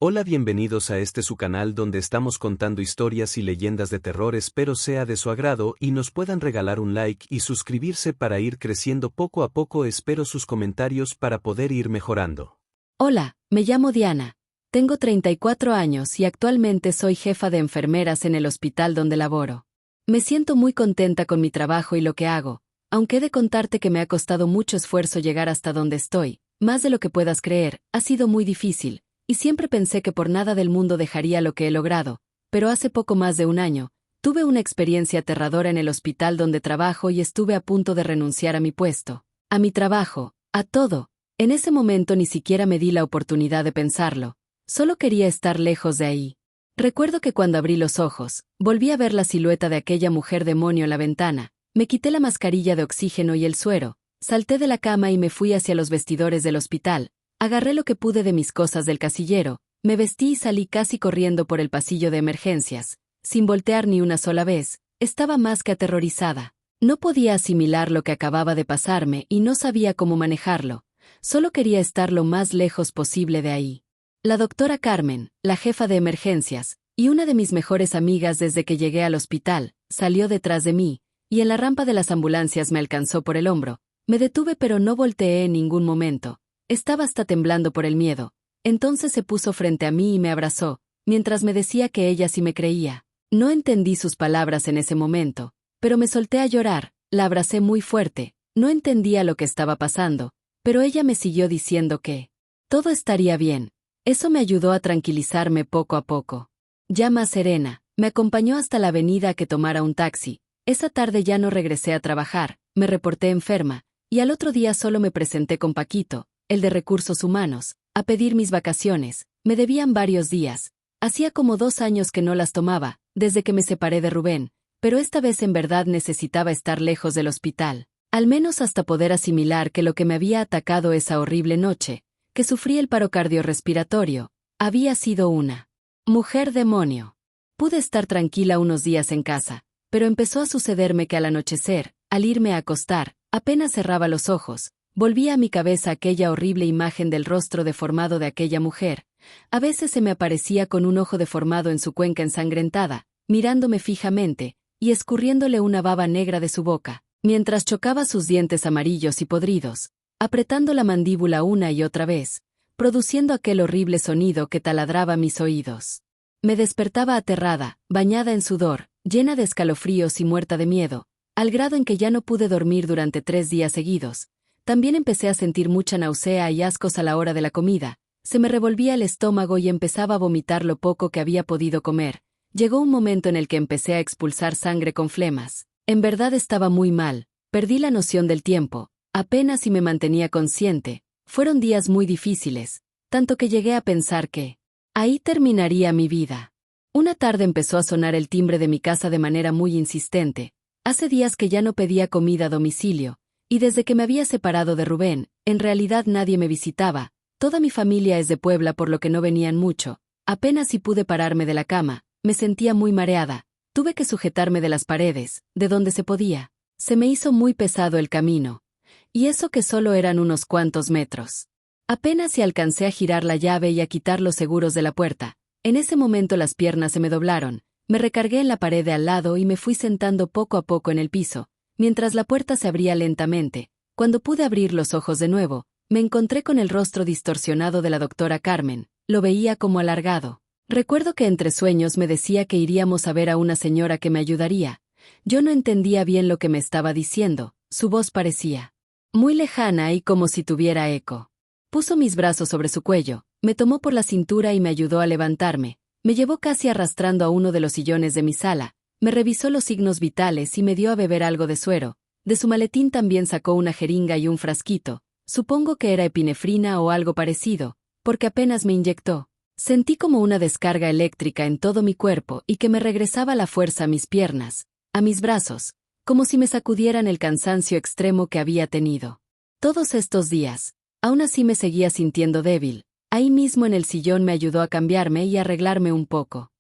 Hola, bienvenidos a su canal donde estamos contando historias y leyendas de terror. Espero sea de su agrado y nos puedan regalar un like y suscribirse para ir creciendo poco a poco. Espero sus comentarios para poder ir mejorando. Hola, me llamo Diana. Tengo 34 años y actualmente soy jefa de enfermeras en el hospital donde laboro. Me siento muy contenta con mi trabajo y lo que hago, aunque he de contarte que me ha costado mucho esfuerzo llegar hasta donde estoy, más de lo que puedas creer. Ha sido muy difícil. Y siempre pensé que por nada del mundo dejaría lo que he logrado, pero hace poco más de un año, tuve una experiencia aterradora en el hospital donde trabajo y estuve a punto de renunciar a mi puesto, a mi trabajo, a todo. En ese momento ni siquiera me di la oportunidad de pensarlo, solo quería estar lejos de ahí. Recuerdo que cuando abrí los ojos, volví a ver la silueta de aquella mujer demonio en la ventana, me quité la mascarilla de oxígeno y el suero, salté de la cama y me fui hacia los vestidores del hospital. Agarré lo que pude de mis cosas del casillero, me vestí y salí casi corriendo por el pasillo de emergencias, sin voltear ni una sola vez. Estaba más que aterrorizada. No podía asimilar lo que acababa de pasarme y no sabía cómo manejarlo. Solo quería estar lo más lejos posible de ahí. La doctora Carmen, la jefa de emergencias, y una de mis mejores amigas desde que llegué al hospital, salió detrás de mí, y en la rampa de las ambulancias me alcanzó por el hombro. Me detuve pero no volteé en ningún momento. Estaba hasta temblando por el miedo. Entonces se puso frente a mí y me abrazó, mientras me decía que ella sí me creía. No entendí sus palabras en ese momento, pero me solté a llorar, la abracé muy fuerte. No entendía lo que estaba pasando, pero ella me siguió diciendo que todo estaría bien. Eso me ayudó a tranquilizarme poco a poco. Ya más serena, me acompañó hasta la avenida a que tomara un taxi. Esa tarde ya no regresé a trabajar, me reporté enferma, y al otro día solo me presenté con Paquito, el de Recursos Humanos, a pedir mis vacaciones. Me debían varios días. Hacía como 2 años que no las tomaba, desde que me separé de Rubén, pero esta vez en verdad necesitaba estar lejos del hospital, al menos hasta poder asimilar que lo que me había atacado esa horrible noche, que sufrí el paro cardiorrespiratorio, había sido una mujer demonio. Pude estar tranquila unos días en casa, pero empezó a sucederme que al anochecer, al irme a acostar, apenas cerraba los ojos, volvía a mi cabeza aquella horrible imagen del rostro deformado de aquella mujer. A veces se me aparecía con un ojo deformado en su cuenca ensangrentada, mirándome fijamente, y escurriéndole una baba negra de su boca, mientras chocaba sus dientes amarillos y podridos, apretando la mandíbula una y otra vez, produciendo aquel horrible sonido que taladraba mis oídos. Me despertaba aterrada, bañada en sudor, llena de escalofríos y muerta de miedo, al grado en que ya no pude dormir durante 3 días seguidos. También empecé a sentir mucha náusea y ascos a la hora de la comida, se me revolvía el estómago y empezaba a vomitar lo poco que había podido comer. Llegó un momento en el que empecé a expulsar sangre con flemas. En verdad estaba muy mal, perdí la noción del tiempo, apenas si me mantenía consciente. Fueron días muy difíciles, tanto que llegué a pensar que ahí terminaría mi vida. Una tarde empezó a sonar el timbre de mi casa de manera muy insistente. Hace días que ya no pedía comida a domicilio, y desde que me había separado de Rubén, en realidad nadie me visitaba. Toda mi familia es de Puebla por lo que no venían mucho. Apenas si pude pararme de la cama, me sentía muy mareada. Tuve que sujetarme de las paredes, de donde se podía. Se me hizo muy pesado el camino. Y eso que solo eran unos cuantos metros. Apenas si alcancé a girar la llave y a quitar los seguros de la puerta. En ese momento las piernas se me doblaron. Me recargué en la pared de al lado y me fui sentando poco a poco en el piso, mientras la puerta se abría lentamente. Cuando pude abrir los ojos de nuevo, me encontré con el rostro distorsionado de la doctora Carmen. Lo veía como alargado. Recuerdo que entre sueños me decía que iríamos a ver a una señora que me ayudaría. Yo no entendía bien lo que me estaba diciendo, su voz parecía muy lejana y como si tuviera eco. Puso mis brazos sobre su cuello, me tomó por la cintura y me ayudó a levantarme. Me llevó casi arrastrando a uno de los sillones de mi sala. Me revisó los signos vitales y me dio a beber algo de suero. De su maletín también sacó una jeringa y un frasquito. Supongo que era epinefrina o algo parecido, porque apenas me inyectó. Sentí como una descarga eléctrica en todo mi cuerpo y que me regresaba la fuerza a mis piernas, a mis brazos, como si me sacudieran el cansancio extremo que había tenido. Todos estos días, aún así me seguía sintiendo débil. Ahí mismo en el sillón me ayudó a cambiarme y arreglarme un poco.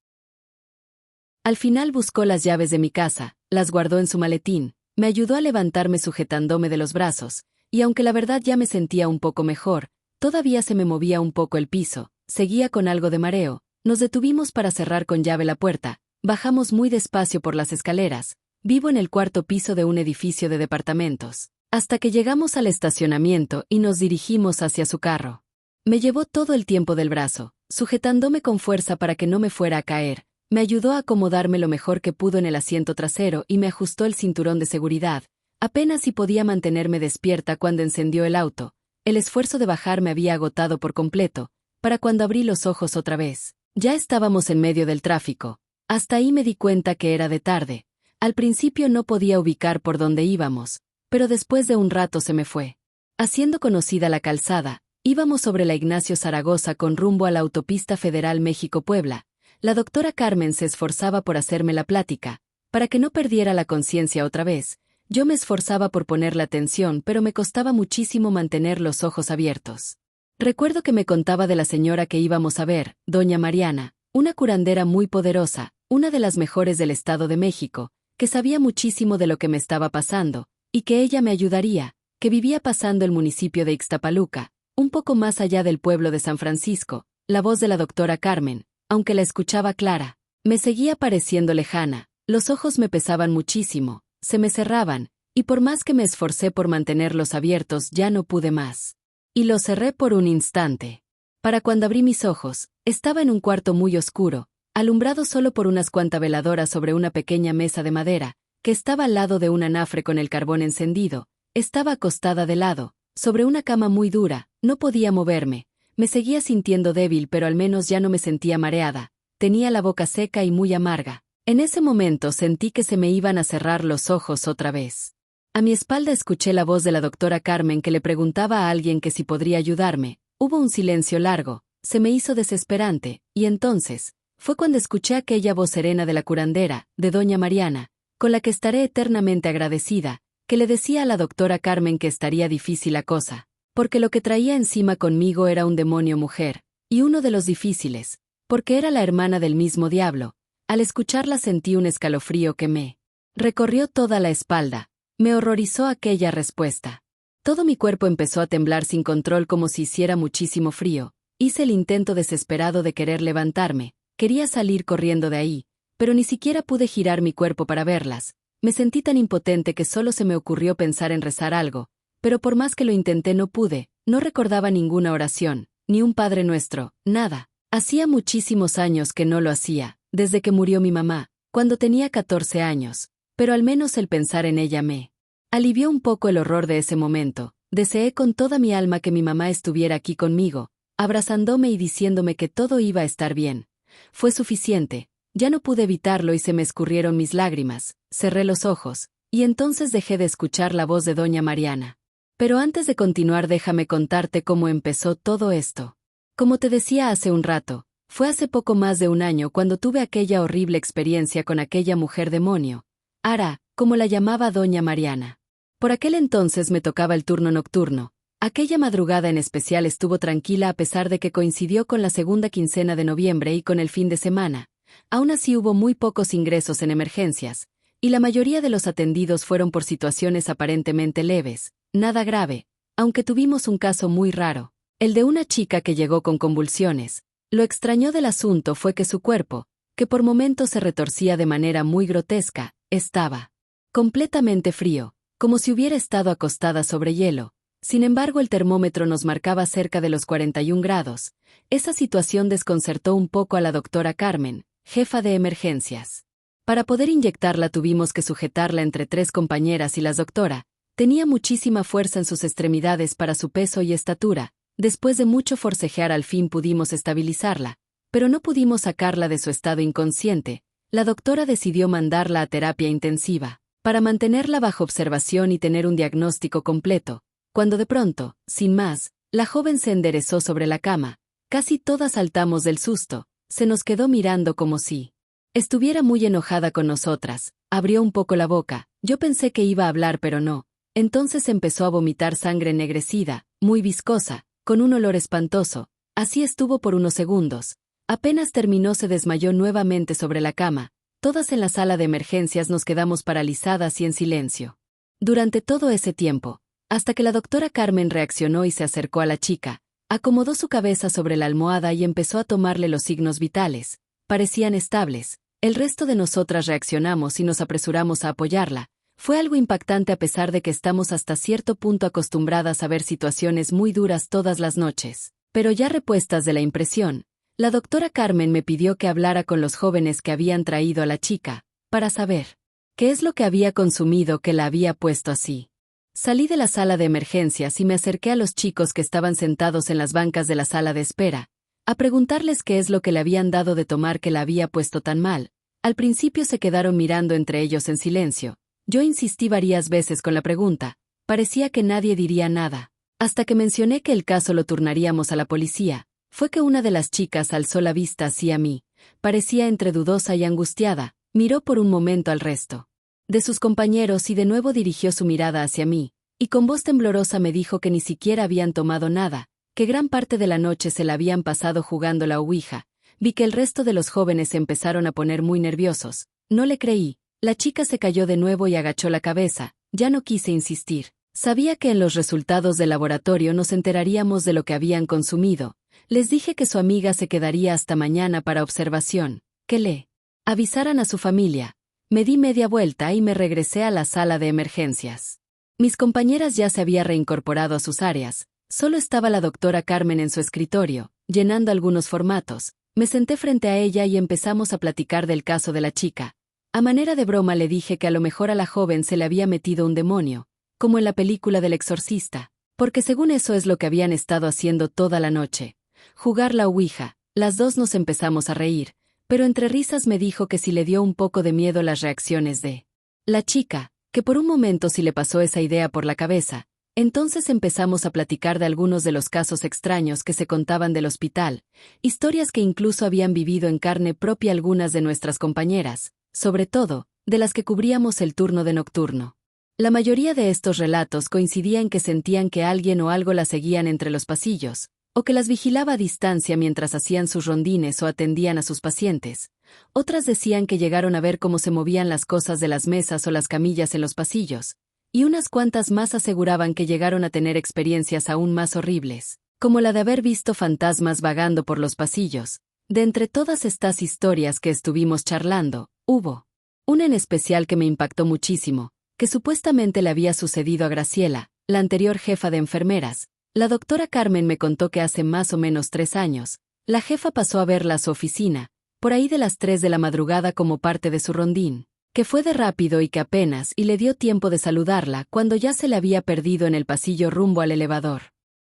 Al final buscó las llaves de mi casa, las guardó en su maletín, me ayudó a levantarme sujetándome de los brazos, y aunque la verdad ya me sentía un poco mejor, todavía se me movía un poco el piso. seguía con algo de mareo. Nos detuvimos para cerrar con llave la puerta, bajamos muy despacio por las escaleras. Vivo en el cuarto piso de un edificio de departamentos. Hasta que llegamos al estacionamiento y nos dirigimos hacia su carro. Me llevó todo el tiempo del brazo, sujetándome con fuerza para que no me fuera a caer. Me ayudó a acomodarme lo mejor que pudo en el asiento trasero y me ajustó el cinturón de seguridad. Apenas si podía mantenerme despierta cuando encendió el auto. El esfuerzo de bajar me había agotado por completo, para cuando abrí los ojos otra vez. Ya estábamos en medio del tráfico. Hasta ahí me di cuenta que era de tarde. Al principio no podía ubicar por dónde íbamos, pero después de un rato se me fue. Haciendo conocida la calzada, íbamos sobre la Ignacio Zaragoza con rumbo a la autopista federal México-Puebla. La doctora Carmen se esforzaba por hacerme la plática, para que no perdiera la conciencia otra vez. Yo me esforzaba por ponerle atención, pero me costaba muchísimo mantener los ojos abiertos. Recuerdo que me contaba de la señora que íbamos a ver, doña Mariana, una curandera muy poderosa, una de las mejores del Estado de México, que sabía muchísimo de lo que me estaba pasando, y que ella me ayudaría, que vivía pasando el municipio de Ixtapaluca, un poco más allá del pueblo de San Francisco. La voz de la doctora Carmen, aunque la escuchaba clara, me seguía pareciendo lejana. Los ojos me pesaban muchísimo, se me cerraban, y por más que me esforcé por mantenerlos abiertos ya no pude más. Y los cerré por un instante. Para cuando abrí mis ojos, estaba en un cuarto muy oscuro, alumbrado solo por unas cuantas veladoras sobre una pequeña mesa de madera, que estaba al lado de un anafre con el carbón encendido. Estaba acostada de lado, sobre una cama muy dura, no podía moverme. Me seguía sintiendo débil, pero al menos ya no me sentía mareada. Tenía la boca seca y muy amarga. En ese momento sentí que se me iban a cerrar los ojos otra vez. A mi espalda escuché la voz de la doctora Carmen que le preguntaba a alguien que si podría ayudarme. Hubo un silencio largo, se me hizo desesperante, y entonces fue cuando escuché aquella voz serena de la curandera, de doña Mariana, con la que estaré eternamente agradecida, que le decía a la doctora Carmen que estaría difícil la cosa, porque lo que traía encima conmigo era un demonio mujer, y uno de los difíciles, porque era la hermana del mismo diablo. Al escucharla sentí un escalofrío que me recorrió toda la espalda. Me horrorizó aquella respuesta. Todo mi cuerpo empezó a temblar sin control como si hiciera muchísimo frío. Hice el intento desesperado de querer levantarme. Quería salir corriendo de ahí, pero ni siquiera pude girar mi cuerpo para verlas. Me sentí tan impotente que solo se me ocurrió pensar en rezar algo, pero por más que lo intenté no pude. No recordaba ninguna oración, ni un Padre Nuestro, nada. Hacía muchísimos años que no lo hacía, desde que murió mi mamá, cuando tenía 14 años, pero al menos el pensar en ella me alivió un poco el horror de ese momento. Deseé con toda mi alma que mi mamá estuviera aquí conmigo, abrazándome y diciéndome que todo iba a estar bien. Fue suficiente, ya no pude evitarlo y se me escurrieron mis lágrimas. Cerré los ojos, y entonces dejé de escuchar la voz de doña Mariana. Pero antes de continuar déjame contarte cómo empezó todo esto. Como te decía hace un rato, fue hace poco más de un año cuando tuve aquella horrible experiencia con aquella mujer demonio, Ara, como la llamaba doña Mariana. Por aquel entonces me tocaba el turno nocturno. Aquella madrugada en especial estuvo tranquila a pesar de que coincidió con la segunda quincena de noviembre y con el fin de semana. Aún así hubo muy pocos ingresos en emergencias, y la mayoría de los atendidos fueron por situaciones aparentemente leves, nada grave, aunque tuvimos un caso muy raro, el de una chica que llegó con convulsiones. Lo extraño del asunto fue que su cuerpo, que por momentos se retorcía de manera muy grotesca, estaba completamente frío, como si hubiera estado acostada sobre hielo. Sin embargo, el termómetro nos marcaba cerca de los 41 grados. Esa situación desconcertó un poco a la doctora Carmen, jefa de emergencias. Para poder inyectarla tuvimos que sujetarla entre 3 compañeras y la doctora. Tenía muchísima fuerza en sus extremidades para su peso y estatura. Después de mucho forcejear al fin pudimos estabilizarla, pero no pudimos sacarla de su estado inconsciente. La doctora decidió mandarla a terapia intensiva, para mantenerla bajo observación y tener un diagnóstico completo, cuando de pronto, sin más, la joven se enderezó sobre la cama. Casi todas saltamos del susto, se nos quedó mirando como si estuviera muy enojada con nosotras. Abrió un poco la boca, yo pensé que iba a hablar pero no. Entonces empezó a vomitar sangre ennegrecida, muy viscosa, con un olor espantoso. Así estuvo por unos segundos. Apenas terminó se desmayó nuevamente sobre la cama. Todas en la sala de emergencias nos quedamos paralizadas y en silencio. Durante todo ese tiempo, hasta que la doctora Carmen reaccionó y se acercó a la chica, Acomodó su cabeza sobre la almohada y empezó a tomarle los signos vitales. Parecían estables. El resto de nosotras reaccionamos y nos apresuramos a apoyarla. Fue algo impactante a pesar de que estamos hasta cierto punto acostumbradas a ver situaciones muy duras todas las noches. Pero ya repuestas de la impresión, la doctora Carmen me pidió que hablara con los jóvenes que habían traído a la chica, para saber qué es lo que había consumido que la había puesto así. Salí de la sala de emergencias y me acerqué a los chicos que estaban sentados en las bancas de la sala de espera, a preguntarles qué es lo que le habían dado de tomar que la había puesto tan mal. Al principio se quedaron mirando entre ellos en silencio. Yo insistí varias veces con la pregunta. Parecía que nadie diría nada. Hasta que mencioné que el caso lo turnaríamos a la policía, fue que una de las chicas alzó la vista hacia mí. Parecía entre dudosa y angustiada, miró por un momento al resto de sus compañeros y de nuevo dirigió su mirada hacia mí, y con voz temblorosa me dijo que ni siquiera habían tomado nada, que gran parte de la noche se la habían pasado jugando la ouija. Vi que el resto de los jóvenes se empezaron a poner muy nerviosos. No le creí. La chica se cayó de nuevo y agachó la cabeza. Ya no quise insistir. Sabía que en los resultados del laboratorio nos enteraríamos de lo que habían consumido. Les dije que su amiga se quedaría hasta mañana para observación, que le avisaran a su familia. Me di media vuelta y me regresé a la sala de emergencias. Mis compañeras ya se habían reincorporado a sus áreas. Solo estaba la doctora Carmen en su escritorio, llenando algunos formatos. Me senté frente a ella y empezamos a platicar del caso de la chica. A manera de broma le dije que a lo mejor a la joven se le había metido un demonio, como en la película del exorcista, porque según eso es lo que habían estado haciendo toda la noche. Jugar la ouija. Las dos nos empezamos a reír, pero entre risas me dijo que si le dio un poco de miedo las reacciones de la chica, que por un momento sí le pasó esa idea por la cabeza. Entonces empezamos a platicar de algunos de los casos extraños que se contaban del hospital, historias que incluso habían vivido en carne propia algunas de nuestras compañeras, sobre todo, de las que cubríamos el turno de nocturno. La mayoría de estos relatos coincidía en que sentían que alguien o algo las seguían entre los pasillos, o que las vigilaba a distancia mientras hacían sus rondines o atendían a sus pacientes. Otras decían que llegaron a ver cómo se movían las cosas de las mesas o las camillas en los pasillos, y unas cuantas más aseguraban que llegaron a tener experiencias aún más horribles, como la de haber visto fantasmas vagando por los pasillos. De entre todas estas historias que estuvimos charlando, hubo una en especial que me impactó muchísimo, que supuestamente le había sucedido a Graciela, la anterior jefa de enfermeras. La doctora Carmen me contó que hace más o menos 3 años, la jefa pasó a verla a su oficina, por ahí de las 3 de la madrugada como parte de su rondín, que fue de rápido y que apenas y le dio tiempo de saludarla cuando ya se le había perdido en el pasillo rumbo al elevador.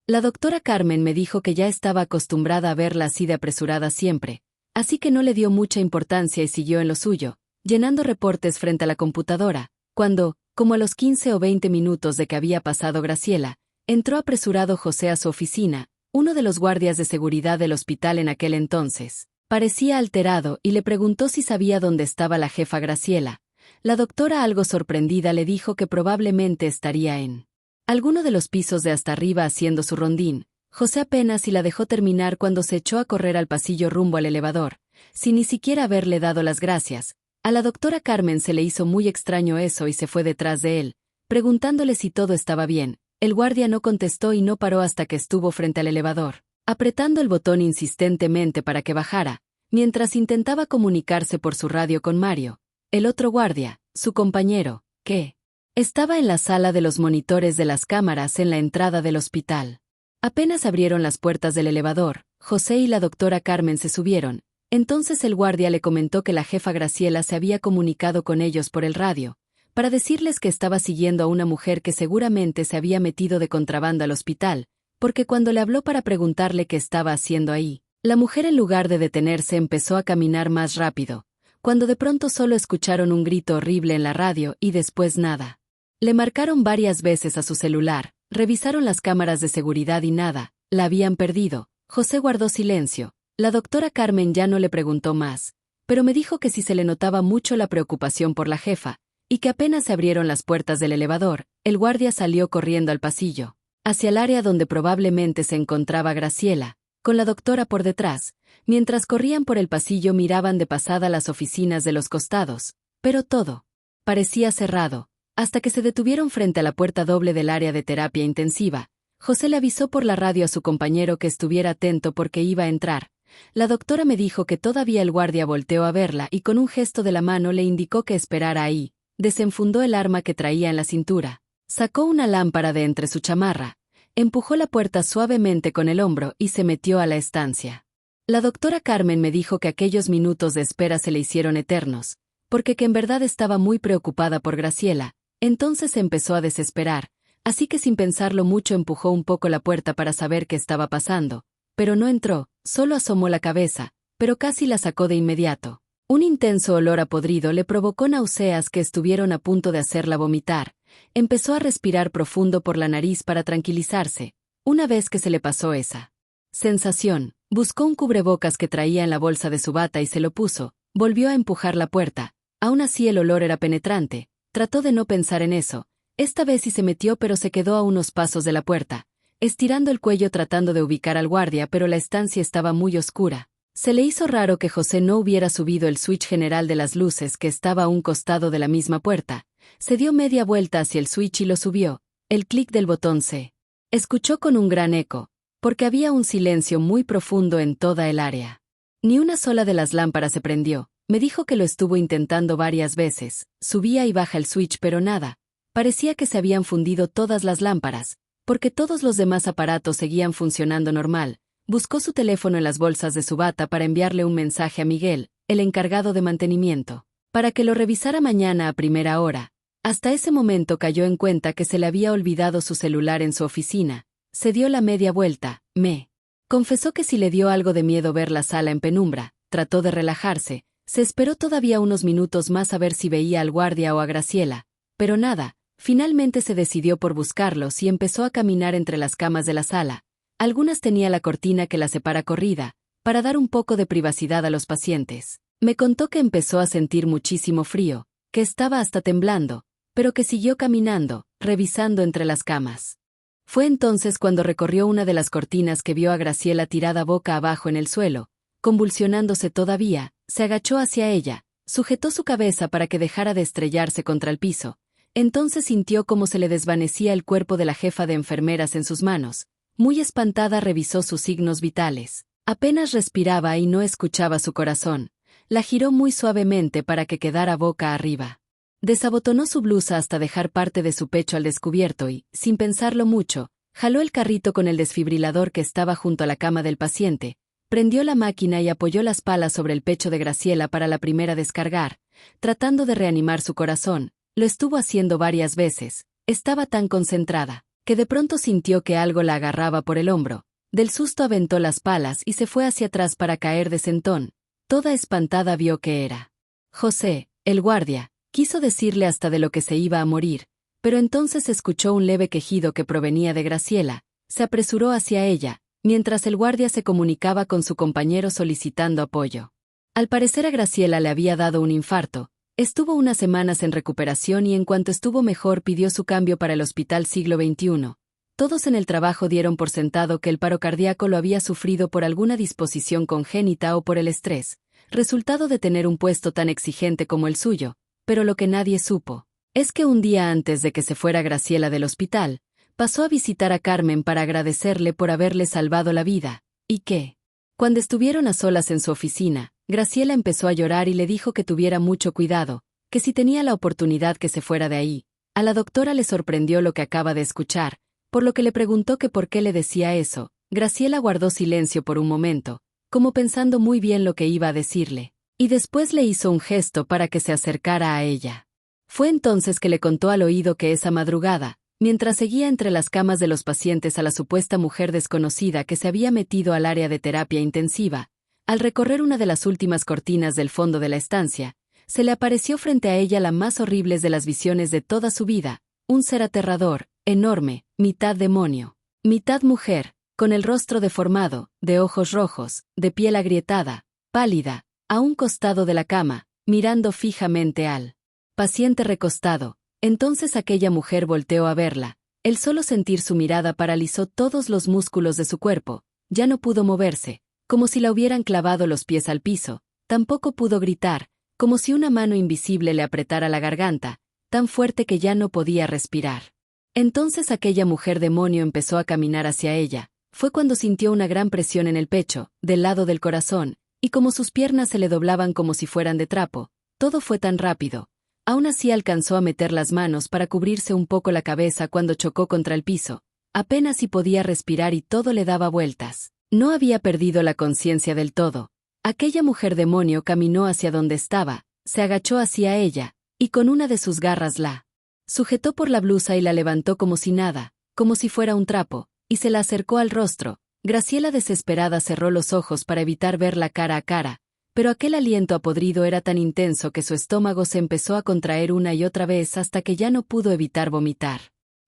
La doctora Carmen me dijo que ya estaba acostumbrada a verla así de apresurada siempre, así que no le dio mucha importancia y siguió en lo suyo, llenando reportes frente a la computadora, cuando, como a los 15 o 20 minutos de que había pasado Graciela, entró apresurado José a su oficina, uno de los guardias de seguridad del hospital en aquel entonces. Parecía alterado y le preguntó si sabía dónde estaba la jefa Graciela. La doctora, algo sorprendida, le dijo que probablemente estaría en alguno de los pisos de hasta arriba haciendo su rondín. José apenas si la dejó terminar cuando se echó a correr al pasillo rumbo al elevador, sin ni siquiera haberle dado las gracias. A la doctora Carmen se le hizo muy extraño eso y se fue detrás de él, preguntándole si todo estaba bien. El guardia no contestó y no paró hasta que estuvo frente al elevador, apretando el botón insistentemente para que bajara, mientras intentaba comunicarse por su radio con Mario, el otro guardia, su compañero, que estaba en la sala de los monitores de las cámaras en la entrada del hospital. Apenas abrieron las puertas del elevador, José y la doctora Carmen se subieron. Entonces el guardia le comentó que la jefa Graciela se había comunicado con ellos por el radio, para decirles que estaba siguiendo a una mujer que seguramente se había metido de contrabando al hospital, porque cuando le habló para preguntarle qué estaba haciendo ahí, la mujer en lugar de detenerse empezó a caminar más rápido, cuando de pronto solo escucharon un grito horrible en la radio y después nada. Le marcaron varias veces a su celular, revisaron las cámaras de seguridad y nada, la habían perdido. José guardó silencio. La doctora Carmen ya no le preguntó más, pero me dijo que si se le notaba mucho la preocupación por la jefa, y que apenas se abrieron las puertas del elevador, el guardia salió corriendo al pasillo, hacia el área donde probablemente se encontraba Graciela, con la doctora por detrás. Mientras corrían por el pasillo miraban de pasada las oficinas de los costados, pero todo parecía cerrado, hasta que se detuvieron frente a la puerta doble del área de terapia intensiva. José le avisó por la radio a su compañero que estuviera atento porque iba a entrar. La doctora me dijo que todavía el guardia volteó a verla y con un gesto de la mano le indicó que esperara ahí. Desenfundó el arma que traía en la cintura. Sacó una lámpara de entre su chamarra. Empujó la puerta suavemente con el hombro y se metió a la estancia. La doctora Carmen me dijo que aquellos minutos de espera se le hicieron eternos, porque que en verdad estaba muy preocupada por Graciela. Entonces se empezó a desesperar, así que sin pensarlo mucho empujó un poco la puerta para saber qué estaba pasando, pero no entró, solo asomó la cabeza, pero casi la sacó de inmediato. Un intenso olor a podrido le provocó náuseas que estuvieron a punto de hacerla vomitar. Empezó a respirar profundo por la nariz para tranquilizarse. Una vez que se le pasó esa sensación, buscó un cubrebocas que traía en la bolsa de su bata y se lo puso. Volvió a empujar la puerta. Aún así el olor era penetrante. Trató de no pensar en eso. Esta vez sí se metió, pero se quedó a unos pasos de la puerta, estirando el cuello tratando de ubicar al guardia, pero la estancia estaba muy oscura. Se le hizo raro que José no hubiera subido el switch general de las luces que estaba a un costado de la misma puerta. Se dio media vuelta hacia el switch y lo subió. El clic del botón se escuchó con un gran eco, porque había un silencio muy profundo en toda el área. Ni una sola de las lámparas se prendió. Me dijo que lo estuvo intentando varias veces. Subía y baja el switch, pero nada. Parecía que se habían fundido todas las lámparas, porque todos los demás aparatos seguían funcionando normal. Buscó su teléfono en las bolsas de su bata para enviarle un mensaje a Miguel, el encargado de mantenimiento, para que lo revisara mañana a primera hora. Hasta ese momento cayó en cuenta que se le había olvidado su celular en su oficina. Se dio la media vuelta. Me confesó que si le dio algo de miedo ver la sala en penumbra. Trató de relajarse. Se esperó todavía unos minutos más a ver si veía al guardia o a Graciela, pero nada. Finalmente se decidió por buscarlos y empezó a caminar entre las camas de la sala. Algunas tenía la cortina que la separa corrida, para dar un poco de privacidad a los pacientes. Me contó que empezó a sentir muchísimo frío, que estaba hasta temblando, pero que siguió caminando, revisando entre las camas. Fue entonces cuando recorrió una de las cortinas que vio a Graciela tirada boca abajo en el suelo, convulsionándose todavía. Se agachó hacia ella, sujetó su cabeza para que dejara de estrellarse contra el piso. Entonces sintió cómo se le desvanecía el cuerpo de la jefa de enfermeras en sus manos. Muy espantada revisó sus signos vitales. Apenas respiraba y no escuchaba su corazón. La giró muy suavemente para que quedara boca arriba. Desabotonó su blusa hasta dejar parte de su pecho al descubierto y, sin pensarlo mucho, jaló el carrito con el desfibrilador que estaba junto a la cama del paciente. Prendió la máquina y apoyó las palas sobre el pecho de Graciela para la primera descargar, tratando de reanimar su corazón. Lo estuvo haciendo varias veces. Estaba tan concentrada, que de pronto sintió que algo la agarraba por el hombro. Del susto aventó las palas y se fue hacia atrás para caer de sentón. Toda espantada vio que era José, el guardia. Quiso decirle hasta de lo que se iba a morir, pero entonces escuchó un leve quejido que provenía de Graciela. Se apresuró hacia ella, mientras el guardia se comunicaba con su compañero solicitando apoyo. Al parecer a Graciela le había dado un infarto. Estuvo unas semanas en recuperación y en cuanto estuvo mejor pidió su cambio para el Hospital Siglo XXI. Todos en el trabajo dieron por sentado que el paro cardíaco lo había sufrido por alguna disposición congénita o por el estrés, resultado de tener un puesto tan exigente como el suyo, pero lo que nadie supo es que un día antes de que se fuera Graciela del hospital, pasó a visitar a Carmen para agradecerle por haberle salvado la vida, y que, cuando estuvieron a solas en su oficina, Graciela empezó a llorar y le dijo que tuviera mucho cuidado, que si tenía la oportunidad que se fuera de ahí. A la doctora le sorprendió lo que acaba de escuchar, por lo que le preguntó que por qué le decía eso. Graciela guardó silencio por un momento, como pensando muy bien lo que iba a decirle, y después le hizo un gesto para que se acercara a ella. Fue entonces que le contó al oído que esa madrugada, mientras seguía entre las camas de los pacientes a la supuesta mujer desconocida que se había metido al área de terapia intensiva, al recorrer una de las últimas cortinas del fondo de la estancia, se le apareció frente a ella la más horrible de las visiones de toda su vida, un ser aterrador, enorme, mitad demonio, mitad mujer, con el rostro deformado, de ojos rojos, de piel agrietada, pálida, a un costado de la cama, mirando fijamente al paciente recostado. Entonces aquella mujer volteó a verla. El solo sentir su mirada paralizó todos los músculos de su cuerpo. Ya no pudo moverse, como si la hubieran clavado los pies al piso. Tampoco pudo gritar, como si una mano invisible le apretara la garganta, tan fuerte que ya no podía respirar. Entonces aquella mujer demonio empezó a caminar hacia ella. Fue cuando sintió una gran presión en el pecho, del lado del corazón, y como sus piernas se le doblaban como si fueran de trapo. Todo fue tan rápido. Aún así alcanzó a meter las manos para cubrirse un poco la cabeza cuando chocó contra el piso. Apenas si podía respirar y todo le daba vueltas. No había perdido la conciencia del todo. Aquella mujer demonio caminó hacia donde estaba, se agachó hacia ella, y con una de sus garras la sujetó por la blusa y la levantó como si nada, como si fuera un trapo, y se la acercó al rostro. Graciela desesperada cerró los ojos para evitar verla cara a cara, pero aquel aliento apodrido era tan intenso que su estómago se empezó a contraer una y otra vez hasta que ya no pudo evitar vomitar.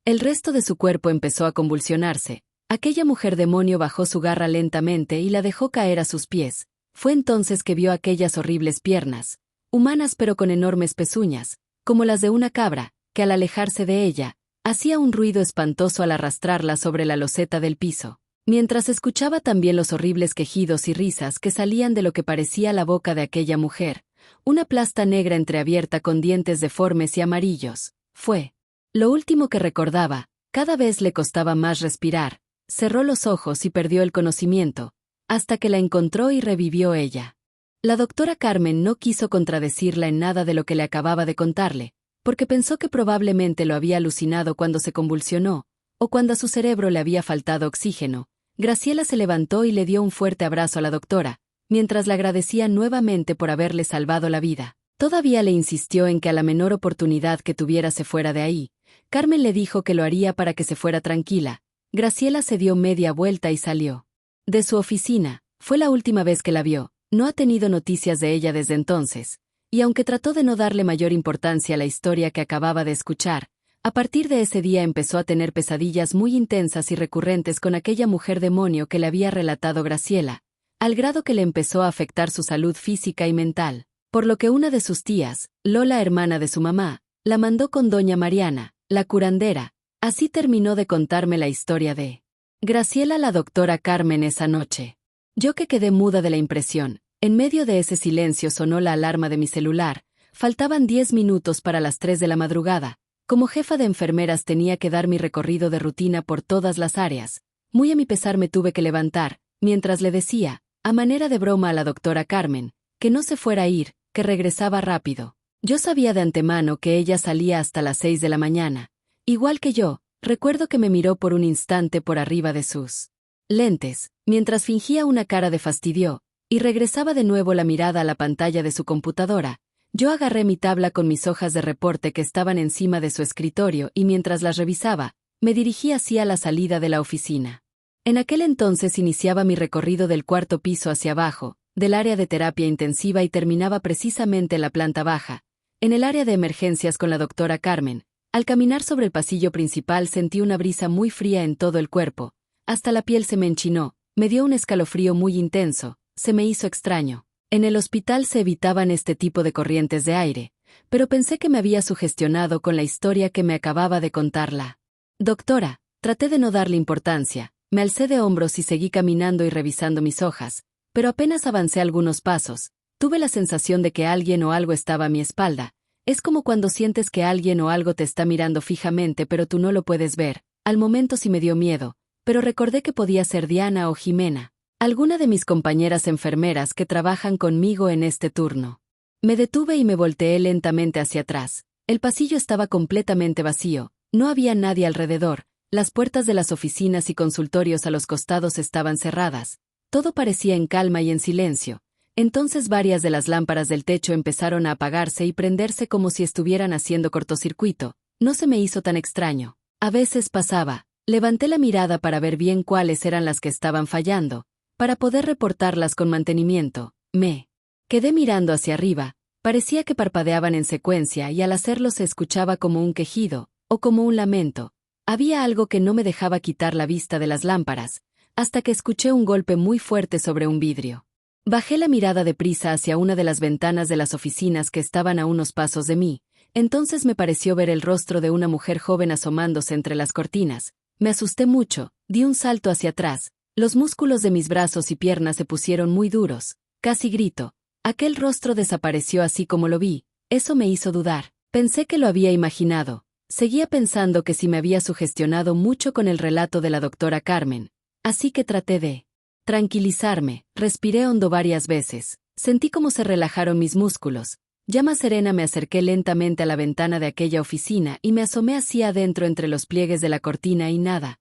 El resto de su cuerpo empezó a convulsionarse. Aquella mujer demonio bajó su garra lentamente y la dejó caer a sus pies. Fue entonces que vio aquellas horribles piernas, humanas pero con enormes pezuñas, como las de una cabra, que al alejarse de ella, hacía un ruido espantoso al arrastrarla sobre la loseta del piso, mientras escuchaba también los horribles quejidos y risas que salían de lo que parecía la boca de aquella mujer, una plasta negra entreabierta con dientes deformes y amarillos. Fue lo último que recordaba. Cada vez le costaba más respirar, cerró los ojos y perdió el conocimiento, hasta que la encontró y revivió ella. La doctora Carmen no quiso contradecirla en nada de lo que le acababa de contarle, porque pensó que probablemente lo había alucinado cuando se convulsionó, o cuando a su cerebro le había faltado oxígeno. Graciela se levantó y le dio un fuerte abrazo a la doctora, mientras le agradecía nuevamente por haberle salvado la vida. Todavía le insistió en que a la menor oportunidad que tuviera se fuera de ahí. Carmen le dijo que lo haría para que se fuera tranquila. Graciela se dio media vuelta y salió de su oficina. Fue la última vez que la vio. No ha tenido noticias de ella desde entonces. Y aunque trató de no darle mayor importancia a la historia que acababa de escuchar, a partir de ese día empezó a tener pesadillas muy intensas y recurrentes con aquella mujer demonio que le había relatado Graciela, al grado que le empezó a afectar su salud física y mental, por lo que una de sus tías, Lola, hermana de su mamá, la mandó con doña Mariana, la curandera. Así terminó de contarme la historia de Graciela a la doctora Carmen esa noche. Yo que quedé muda de la impresión. En medio de ese silencio sonó la alarma de mi celular. Faltaban 10 minutos para las 3 de la madrugada. Como jefa de enfermeras tenía que dar mi recorrido de rutina por todas las áreas. Muy a mi pesar me tuve que levantar, mientras le decía, a manera de broma a la doctora Carmen, que no se fuera a ir, que regresaba rápido. Yo sabía de antemano que ella salía hasta las 6 de la mañana. Igual que yo, recuerdo que me miró por un instante por arriba de sus lentes, mientras fingía una cara de fastidio, y regresaba de nuevo la mirada a la pantalla de su computadora. Yo agarré mi tabla con mis hojas de reporte que estaban encima de su escritorio y mientras las revisaba, me dirigí hacia la salida de la oficina. En aquel entonces iniciaba mi recorrido del cuarto piso hacia abajo, del área de terapia intensiva y terminaba precisamente en la planta baja, en el área de emergencias con la doctora Carmen. Al caminar sobre el pasillo principal sentí una brisa muy fría en todo el cuerpo, hasta la piel se me enchinó, me dio un escalofrío muy intenso. Se me hizo extraño. En el hospital se evitaban este tipo de corrientes de aire, pero pensé que me había sugestionado con la historia que me acababa de contar la doctora. Traté de no darle importancia, me alcé de hombros y seguí caminando y revisando mis hojas, pero apenas avancé algunos pasos, tuve la sensación de que alguien o algo estaba a mi espalda. Es como cuando sientes que alguien o algo te está mirando fijamente pero tú no lo puedes ver. Al momento sí me dio miedo, pero recordé que podía ser Diana o Jimena, alguna de mis compañeras enfermeras que trabajan conmigo en este turno. Me detuve y me volteé lentamente hacia atrás. El pasillo estaba completamente vacío, no había nadie alrededor, las puertas de las oficinas y consultorios a los costados estaban cerradas. Todo parecía en calma y en silencio. Entonces varias de las lámparas del techo empezaron a apagarse y prenderse como si estuvieran haciendo cortocircuito. No se me hizo tan extraño. A veces pasaba. Levanté la mirada para ver bien cuáles eran las que estaban fallando, para poder reportarlas con mantenimiento. Me quedé mirando hacia arriba, parecía que parpadeaban en secuencia y al hacerlo se escuchaba como un quejido, o como un lamento. Había algo que no me dejaba quitar la vista de las lámparas, hasta que escuché un golpe muy fuerte sobre un vidrio. Bajé la mirada deprisa hacia una de las ventanas de las oficinas que estaban a unos pasos de mí, entonces me pareció ver el rostro de una mujer joven asomándose entre las cortinas. Me asusté mucho, di un salto hacia atrás. Los músculos de mis brazos y piernas se pusieron muy duros. Casi grito. Aquel rostro desapareció así como lo vi. Eso me hizo dudar. Pensé que lo había imaginado. Seguía pensando que si me había sugestionado mucho con el relato de la doctora Carmen, así que traté de tranquilizarme, respiré hondo varias veces, sentí cómo se relajaron mis músculos. Ya más serena me acerqué lentamente a la ventana de aquella oficina y me asomé hacia adentro entre los pliegues de la cortina y nada.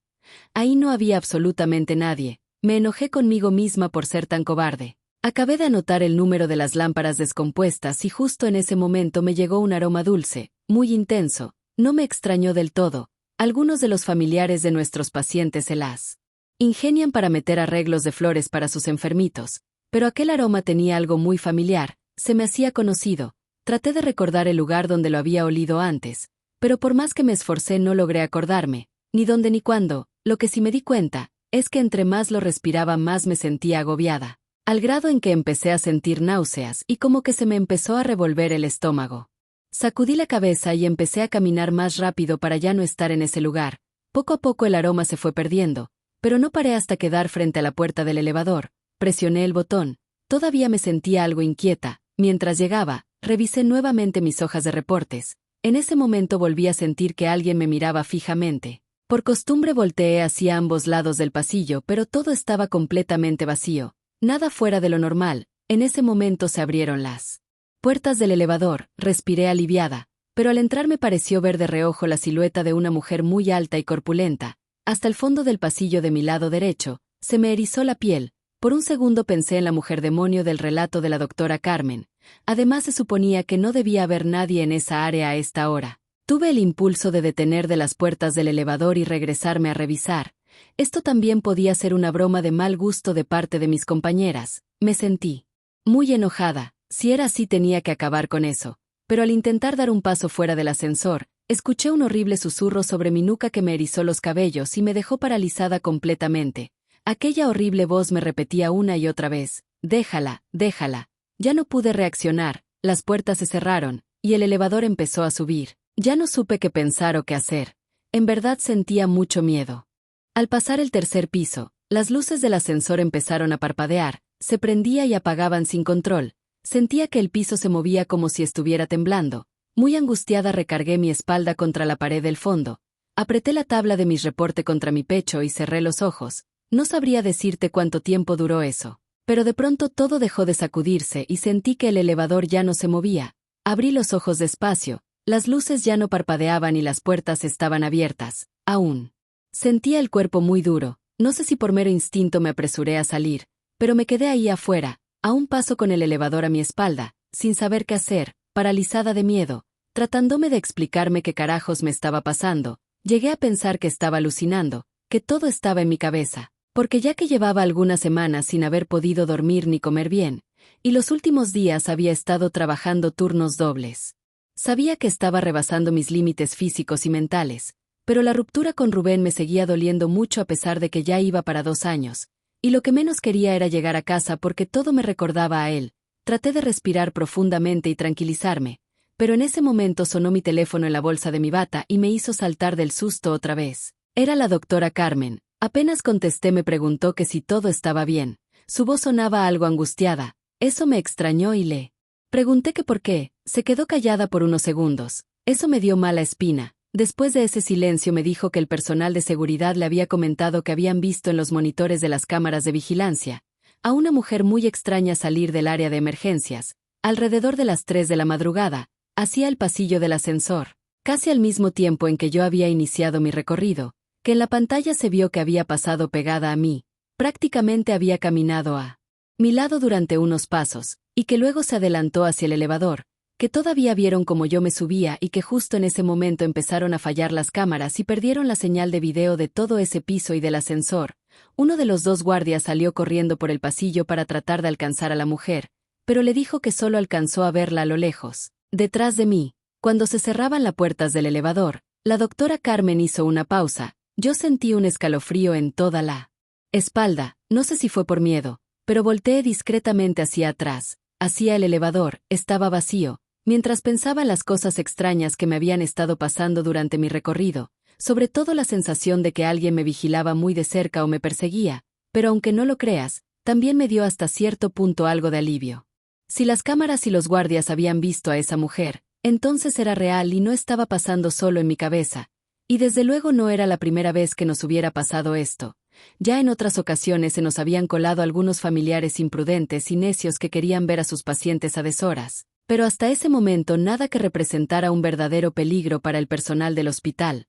Ahí no había absolutamente nadie. Me enojé conmigo misma por ser tan cobarde. Acabé de anotar el número de las lámparas descompuestas y justo en ese momento me llegó un aroma dulce, muy intenso. No me extrañó del todo. Algunos de los familiares de nuestros pacientes se las ingenian para meter arreglos de flores para sus enfermitos, pero aquel aroma tenía algo muy familiar, se me hacía conocido. Traté de recordar el lugar donde lo había olido antes, pero por más que me esforcé no logré acordarme, ni dónde ni cuándo. Lo que sí me di cuenta es que entre más lo respiraba más me sentía agobiada, al grado en que empecé a sentir náuseas y como que se me empezó a revolver el estómago. Sacudí la cabeza y empecé a caminar más rápido para ya no estar en ese lugar. Poco a poco el aroma se fue perdiendo, pero no paré hasta quedar frente a la puerta del elevador. Presioné el botón. Todavía me sentía algo inquieta. Mientras llegaba, revisé nuevamente mis hojas de reportes. En ese momento volví a sentir que alguien me miraba fijamente. Por costumbre volteé hacia ambos lados del pasillo, pero todo estaba completamente vacío. Nada fuera de lo normal. En ese momento se abrieron las puertas del elevador. Respiré aliviada, pero al entrar me pareció ver de reojo la silueta de una mujer muy alta y corpulenta. Hasta el fondo del pasillo de mi lado derecho, se me erizó la piel. Por un segundo pensé en la mujer demonio del relato de la doctora Carmen. Además se suponía que no debía haber nadie en esa área a esta hora. Tuve el impulso de detener de las puertas del elevador y regresarme a revisar. Esto también podía ser una broma de mal gusto de parte de mis compañeras. Me sentí muy enojada. Si era así tenía que acabar con eso. Pero al intentar dar un paso fuera del ascensor, escuché un horrible susurro sobre mi nuca que me erizó los cabellos y me dejó paralizada completamente. Aquella horrible voz me repetía una y otra vez: déjala, déjala. Ya no pude reaccionar, las puertas se cerraron, y el elevador empezó a subir. Ya no supe qué pensar o qué hacer. En verdad sentía mucho miedo. Al pasar el tercer piso, las luces del ascensor empezaron a parpadear, se prendía y apagaban sin control. Sentía que el piso se movía como si estuviera temblando. Muy angustiada recargué mi espalda contra la pared del fondo. Apreté la tabla de mi reporte contra mi pecho y cerré los ojos. No sabría decirte cuánto tiempo duró eso. Pero de pronto todo dejó de sacudirse y sentí que el elevador ya no se movía. Abrí los ojos despacio, las luces ya no parpadeaban y las puertas estaban abiertas. Aún sentía el cuerpo muy duro. No sé si por mero instinto me apresuré a salir, pero me quedé ahí afuera, a un paso con el elevador a mi espalda, sin saber qué hacer, paralizada de miedo, tratándome de explicarme qué carajos me estaba pasando. Llegué a pensar que estaba alucinando, que todo estaba en mi cabeza. Porque ya que llevaba algunas semanas sin haber podido dormir ni comer bien, y los últimos días había estado trabajando turnos dobles. Sabía que estaba rebasando mis límites físicos y mentales, pero la ruptura con Rubén me seguía doliendo mucho a pesar de que ya iba para 2 años, y lo que menos quería era llegar a casa porque todo me recordaba a él. Traté de respirar profundamente y tranquilizarme, pero en ese momento sonó mi teléfono en la bolsa de mi bata y me hizo saltar del susto otra vez. Era la doctora Carmen. Apenas contesté me preguntó que si todo estaba bien. Su voz sonaba algo angustiada. Eso me extrañó y le pregunté que por qué. Se quedó callada por unos segundos. Eso me dio mala espina. Después de ese silencio me dijo que el personal de seguridad le había comentado que habían visto en los monitores de las cámaras de vigilancia a una mujer muy extraña salir del área de emergencias, alrededor de las 3 de la madrugada, hacia el pasillo del ascensor, casi al mismo tiempo en que yo había iniciado mi recorrido. Que en la pantalla se vio que había pasado pegada a mí, prácticamente había caminado a mi lado durante unos pasos, y que luego se adelantó hacia el elevador, que todavía vieron como yo me subía y que justo en ese momento empezaron a fallar las cámaras y perdieron la señal de video de todo ese piso y del ascensor. Uno de los 2 guardias salió corriendo por el pasillo para tratar de alcanzar a la mujer, pero le dijo que solo alcanzó a verla a lo lejos, detrás de mí. Cuando se cerraban las puertas del elevador, la doctora Carmen hizo una pausa. Yo sentí un escalofrío en toda la espalda, no sé si fue por miedo, pero volteé discretamente hacia atrás, hacia el elevador. Estaba vacío. Mientras pensaba en las cosas extrañas que me habían estado pasando durante mi recorrido, sobre todo la sensación de que alguien me vigilaba muy de cerca o me perseguía, pero aunque no lo creas, también me dio hasta cierto punto algo de alivio. Si las cámaras y los guardias habían visto a esa mujer, Entonces era real y no estaba pasando solo en mi cabeza. Y desde luego no era la primera vez que nos hubiera pasado esto. Ya en otras ocasiones se nos habían colado algunos familiares imprudentes y necios que querían ver a sus pacientes a deshoras. Pero hasta ese momento nada que representara un verdadero peligro para el personal del hospital.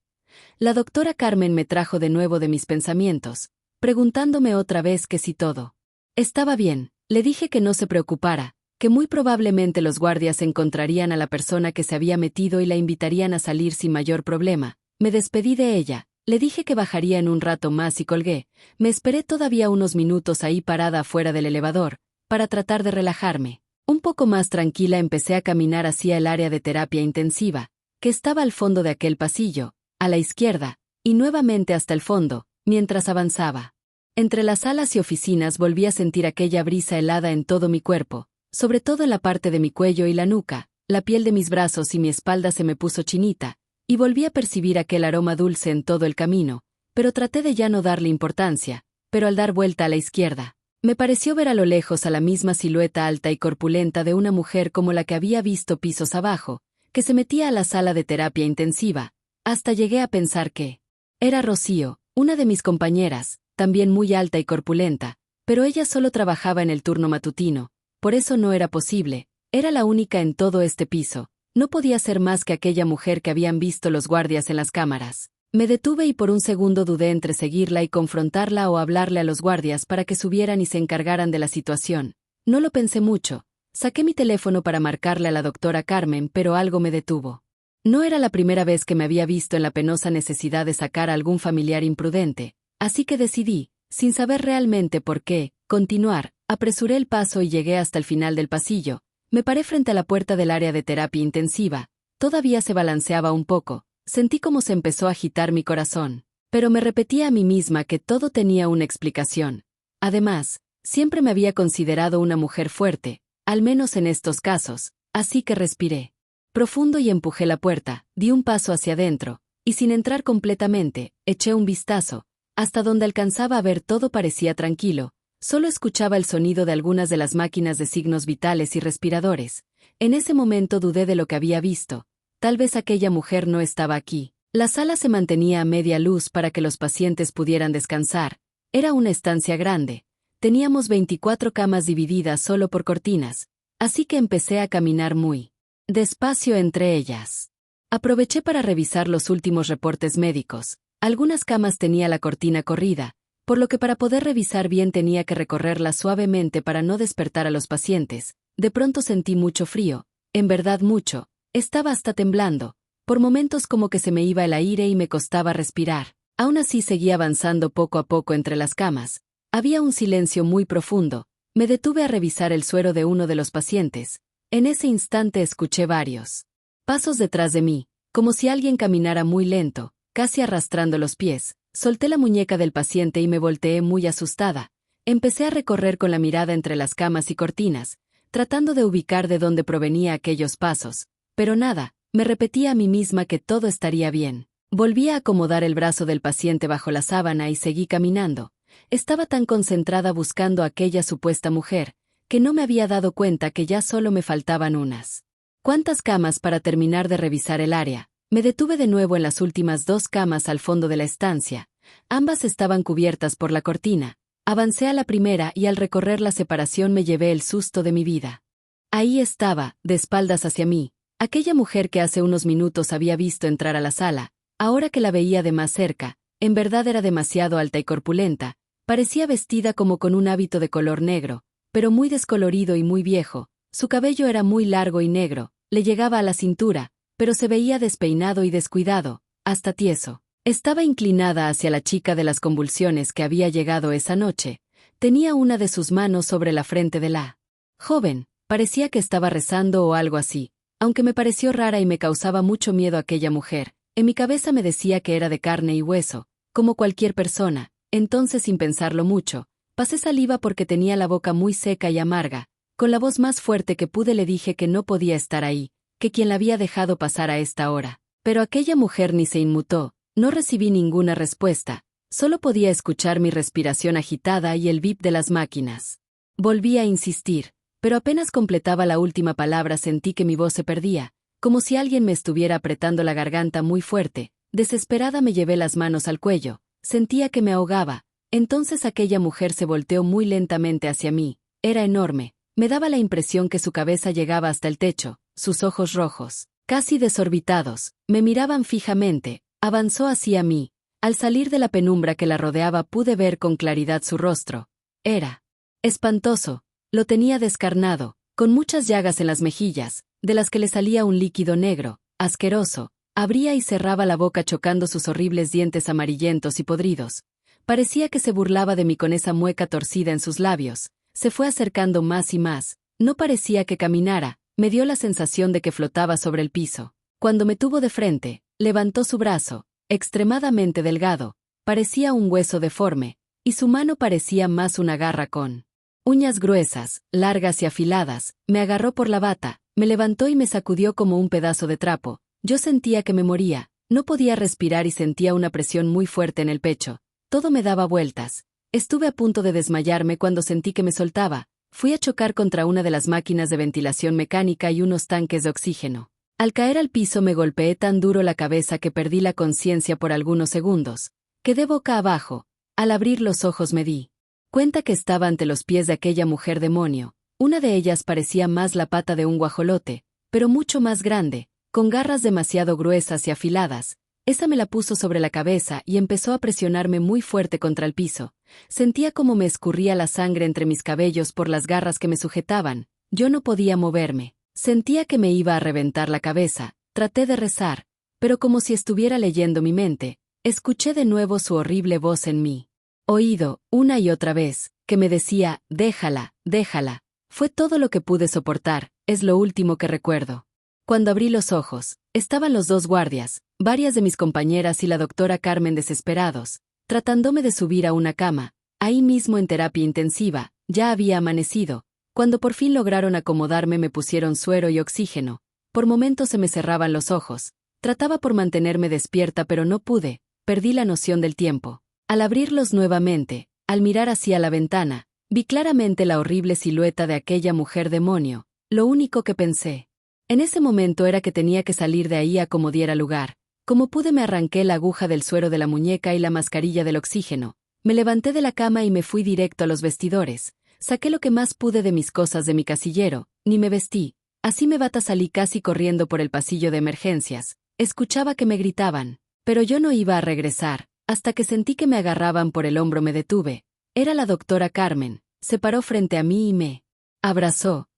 La doctora Carmen me trajo de nuevo de mis pensamientos, preguntándome otra vez que si todo estaba bien. Le dije que no se preocupara, que muy probablemente los guardias encontrarían a la persona que se había metido y la invitarían a salir sin mayor problema. Me despedí de ella, le dije que bajaría en un rato más y colgué. Me esperé todavía unos minutos ahí parada afuera del elevador, para tratar de relajarme. Un poco más tranquila empecé a caminar hacia el área de terapia intensiva, que estaba al fondo de aquel pasillo, a la izquierda, y nuevamente hasta el fondo, mientras avanzaba. Entre las salas y oficinas volví a sentir aquella brisa helada en todo mi cuerpo, sobre todo en la parte de mi cuello y la nuca. La piel de mis brazos y mi espalda se me puso chinita, y volví a percibir aquel aroma dulce en todo el camino, pero traté de ya no darle importancia. Pero al dar vuelta a la izquierda, me pareció ver a lo lejos a la misma silueta alta y corpulenta de una mujer como la que había visto pisos abajo, que se metía a la sala de terapia intensiva. Hasta llegué a pensar que era Rocío, una de mis compañeras, también muy alta y corpulenta, pero ella solo trabajaba en el turno matutino, por eso no era posible, era la única en todo este piso, no podía ser más que aquella mujer que habían visto los guardias en las cámaras. Me detuve y por un segundo dudé entre seguirla y confrontarla o hablarle a los guardias para que subieran y se encargaran de la situación. No lo pensé mucho, saqué mi teléfono para marcarle a la doctora Carmen, pero algo me detuvo. No era la primera vez que me había visto en la penosa necesidad de sacar a algún familiar imprudente, así que decidí, sin saber realmente por qué, continuar. Apresuré el paso y llegué hasta el final del pasillo. Me paré frente a la puerta del área de terapia intensiva. Todavía se balanceaba un poco. Sentí cómo se empezó a agitar mi corazón. Pero me repetía a mí misma que todo tenía una explicación. Además, siempre me había considerado una mujer fuerte, al menos en estos casos, así que respiré profundo y empujé la puerta, di un paso hacia adentro, y sin entrar completamente, eché un vistazo. Hasta donde alcanzaba a ver todo parecía tranquilo. Solo escuchaba el sonido de algunas de las máquinas de signos vitales y respiradores. En ese momento dudé de lo que había visto. Tal vez aquella mujer no estaba aquí. La sala se mantenía a media luz para que los pacientes pudieran descansar. Era una estancia grande. Teníamos 24 camas divididas solo por cortinas, así que empecé a caminar muy despacio entre ellas. Aproveché para revisar los últimos reportes médicos. Algunas camas tenía la cortina corrida, por lo que para poder revisar bien tenía que recorrerla suavemente para no despertar a los pacientes. De pronto sentí mucho frío, en verdad mucho, estaba hasta temblando, por momentos como que se me iba el aire y me costaba respirar. Aún así seguí avanzando poco a poco entre las camas. Había un silencio muy profundo. Me detuve a revisar el suero de uno de los pacientes. En ese instante escuché varios pasos detrás de mí, como si alguien caminara muy lento, casi arrastrando los pies. Solté la muñeca del paciente y me volteé muy asustada. Empecé a recorrer con la mirada entre las camas y cortinas, tratando de ubicar de dónde provenía aquellos pasos. Pero nada, me repetía a mí misma que todo estaría bien. Volví a acomodar el brazo del paciente bajo la sábana y seguí caminando. Estaba tan concentrada buscando a aquella supuesta mujer, que no me había dado cuenta que ya solo me faltaban unas cuantas camas para terminar de revisar el área. Me detuve de nuevo en las últimas 2 camas al fondo de la estancia. Ambas estaban cubiertas por la cortina. Avancé a la primera y al recorrer la separación me llevé el susto de mi vida. Ahí estaba, de espaldas hacia mí, aquella mujer que hace unos minutos había visto entrar a la sala. Ahora que la veía de más cerca, en verdad era demasiado alta y corpulenta. Parecía vestida como con un hábito de color negro, pero muy descolorido y muy viejo. Su cabello era muy largo y negro, le llegaba a la cintura, pero se veía despeinado y descuidado, hasta tieso. Estaba inclinada hacia la chica de las convulsiones que había llegado esa noche. Tenía una de sus manos sobre la frente de la joven. Parecía que estaba rezando o algo así, aunque me pareció rara y me causaba mucho miedo aquella mujer. En mi cabeza me decía que era de carne y hueso, como cualquier persona. Entonces, sin pensarlo mucho, pasé saliva porque tenía la boca muy seca y amarga. Con la voz más fuerte que pude le dije que no podía estar ahí, que quien la había dejado pasar a esta hora. Pero aquella mujer ni se inmutó. No recibí ninguna respuesta. Solo podía escuchar mi respiración agitada y el bip de las máquinas. Volví a insistir, pero apenas completaba la última palabra sentí que mi voz se perdía. como si alguien me estuviera apretando la garganta muy fuerte. Desesperada me llevé las manos al cuello, sentía que me ahogaba. Entonces aquella mujer se volteó muy lentamente hacia mí, era enorme, me daba la impresión que su cabeza llegaba hasta el techo, sus ojos rojos, casi desorbitados, me miraban fijamente, avanzó hacia mí. Al salir de la penumbra que la rodeaba pude ver con claridad su rostro. Era espantoso, lo tenía descarnado, con muchas llagas en las mejillas, de las que le salía un líquido negro, asqueroso, abría y cerraba la boca chocando sus horribles dientes amarillentos y podridos. Parecía que se burlaba de mí con esa mueca torcida en sus labios. Se fue acercando más y más, no parecía que caminara, me dio la sensación de que flotaba sobre el piso. Cuando me tuvo de frente, levantó su brazo, extremadamente delgado, parecía un hueso deforme, y su mano parecía más una garra con uñas gruesas, largas y afiladas. Me agarró por la bata, me levantó y me sacudió como un pedazo de trapo. Yo sentía que me moría, no podía respirar y sentía una presión muy fuerte en el pecho. Todo me daba vueltas. Estuve a punto de desmayarme cuando sentí que me soltaba. Fui a chocar contra una de las máquinas de ventilación mecánica y unos tanques de oxígeno. Al caer al piso me golpeé tan duro la cabeza que perdí la conciencia por algunos segundos. Quedé boca abajo. Al abrir los ojos me di cuenta que estaba ante los pies de aquella mujer demonio. Una de ellas parecía más la pata de un guajolote, pero mucho más grande, con garras demasiado gruesas y afiladas. Esa me la puso sobre la cabeza y empezó a presionarme muy fuerte contra el piso. Sentía como me escurría la sangre entre mis cabellos por las garras que me sujetaban. Yo no podía moverme. Sentía que me iba a reventar la cabeza. Traté de rezar, pero como si estuviera leyendo mi mente, escuché de nuevo su horrible voz en mi oído, una y otra vez, que me decía, déjala, déjala. Fue todo lo que pude soportar, es lo último que recuerdo. Cuando abrí los ojos, estaban los dos guardias, varias de mis compañeras y la doctora Carmen desesperados, tratándome de subir a una cama, ahí mismo en terapia intensiva. Ya había amanecido. Cuando por fin lograron acomodarme me pusieron suero y oxígeno. Por momentos se me cerraban los ojos. Trataba por mantenerme despierta pero no pude, perdí la noción del tiempo. Al abrirlos nuevamente, al mirar hacia la ventana, vi claramente la horrible silueta de aquella mujer demonio. Lo único que pensé en ese momento era que tenía que salir de ahí a como diera lugar. Como pude me arranqué la aguja del suero de la muñeca y la mascarilla del oxígeno. Me levanté de la cama y me fui directo a los vestidores. Saqué lo que más pude de mis cosas de mi casillero, ni me vestí. Así me bata salí casi corriendo por el pasillo de emergencias. Escuchaba que me gritaban, pero yo no iba a regresar. Hasta que sentí que me agarraban por el hombro me detuve. Era la doctora Carmen. Se paró frente a mí y me abrazó.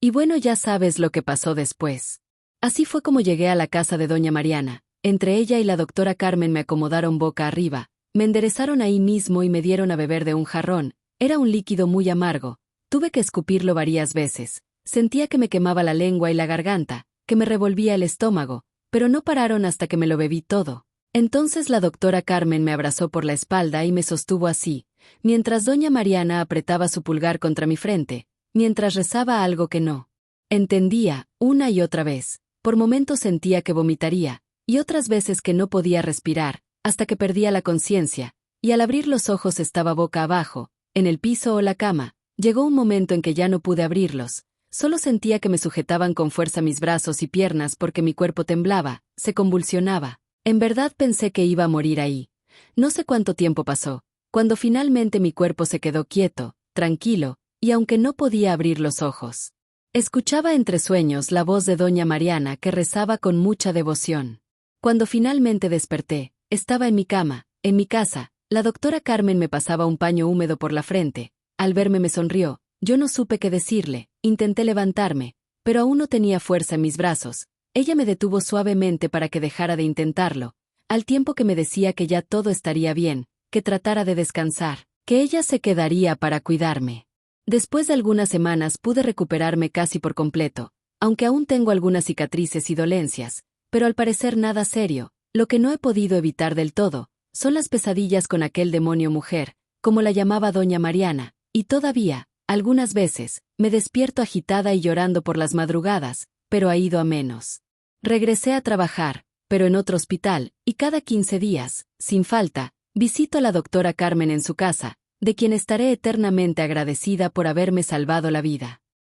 Y bueno, ya sabes lo que pasó después. Así fue como llegué a la casa de doña Mariana. Entre ella y la doctora Carmen me acomodaron boca arriba. Me enderezaron ahí mismo y me dieron a beber de un jarrón. Era un líquido muy amargo. Tuve que escupirlo varias veces. Sentía que me quemaba la lengua y la garganta, que me revolvía el estómago, pero no pararon hasta que me lo bebí todo. Entonces la doctora Carmen me abrazó por la espalda y me sostuvo así, mientras doña Mariana apretaba su pulgar contra mi frente, mientras rezaba algo que no entendía, una y otra vez. Por momentos sentía que vomitaría, y otras veces que no podía respirar, hasta que perdía la conciencia, y al abrir los ojos estaba boca abajo, en el piso o la cama. Llegó un momento en que ya no pude abrirlos. Solo sentía que me sujetaban con fuerza mis brazos y piernas porque mi cuerpo temblaba, se convulsionaba. En verdad pensé que iba a morir ahí. No sé cuánto tiempo pasó, cuando finalmente mi cuerpo se quedó quieto, tranquilo, y aunque no podía abrir los ojos, escuchaba entre sueños la voz de doña Mariana que rezaba con mucha devoción. Cuando finalmente desperté, estaba en mi cama, en mi casa. La doctora Carmen me pasaba un paño húmedo por la frente. Al verme me sonrió. Yo no supe qué decirle. Intenté levantarme, pero aún no tenía fuerza en mis brazos. Ella me detuvo suavemente para que dejara de intentarlo, al tiempo que me decía que ya todo estaría bien, que tratara de descansar, que ella se quedaría para cuidarme. Después de algunas semanas pude recuperarme casi por completo, aunque aún tengo algunas cicatrices y dolencias, pero al parecer nada serio. Lo que no he podido evitar del todo son las pesadillas con aquel demonio mujer, como la llamaba doña Mariana, y todavía, algunas veces, me despierto agitada y llorando por las madrugadas, pero ha ido a menos. Regresé a trabajar, pero en otro hospital, y cada 15 días, sin falta, visito a la doctora Carmen en su casa, de quien estaré eternamente agradecida por haberme salvado la vida.